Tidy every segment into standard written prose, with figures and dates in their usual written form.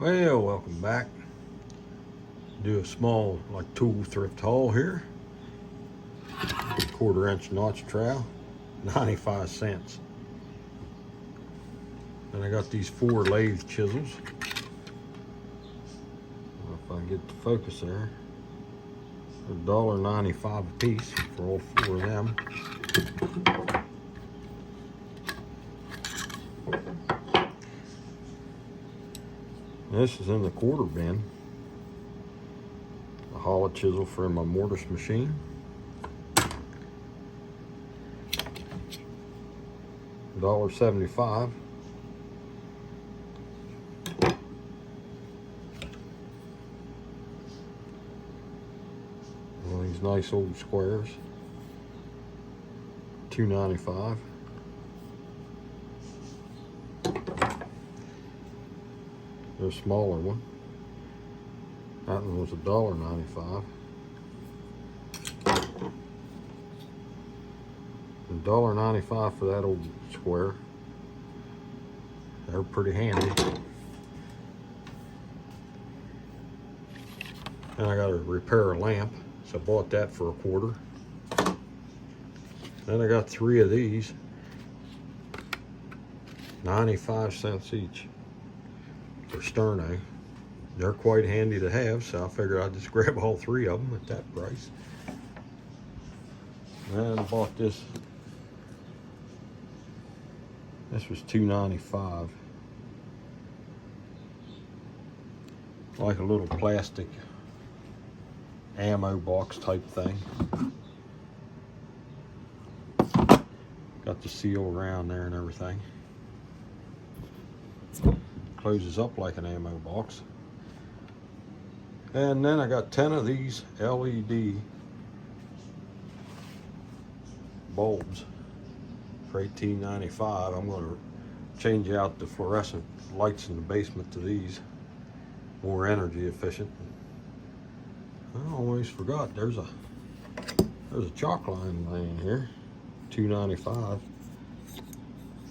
Well, welcome back. Do a small tool thrift haul here. 1/4 inch notch trowel, 95 cents. And I got these 4 lathe chisels. If I can get the focus there. They're $1.95 a piece for all 4 of them. This is in the 1/4 bin. A hollow chisel for my mortise machine. $1.75. One of these nice old squares. $2.95. There's a smaller one. That one was $1.95. $1.95 for that old square. They're pretty handy. And I got to repair a lamp, so I bought that for $1/4. Then I got 3 of these, 95 cents each for sterno. They're quite handy to have, so I figured I'd just grab all 3 of them at that price. And I bought this. This was $2.95. Like a little plastic ammo box type thing. Got the seal around there and everything. Closes up like an ammo box. And then I got 10 of these LED bulbs for $18.95. I'm going to change out the fluorescent lights in the basement to these. More energy efficient. I almost forgot there's a chalk line laying here. $2.95.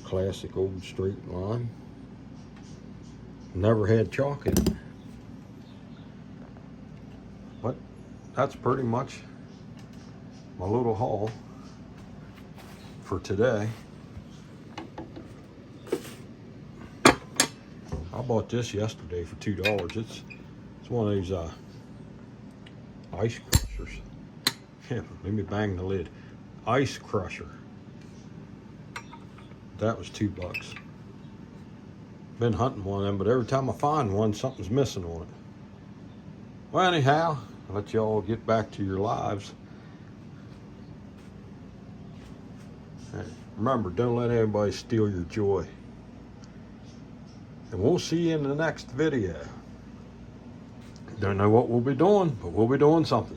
Classic old straight line. Never had chalk in it. But that's pretty much my little haul for today. I bought this yesterday for $2. It's one of these ice crushers. Yeah, let me bang the lid. Ice crusher. That was $2. Been hunting one of them, but every time I find one, something's missing on it. Well, anyhow, I'll let y'all get back to your lives. And remember, don't let anybody steal your joy. And we'll see you in the next video. Don't know what we'll be doing, but we'll be doing something.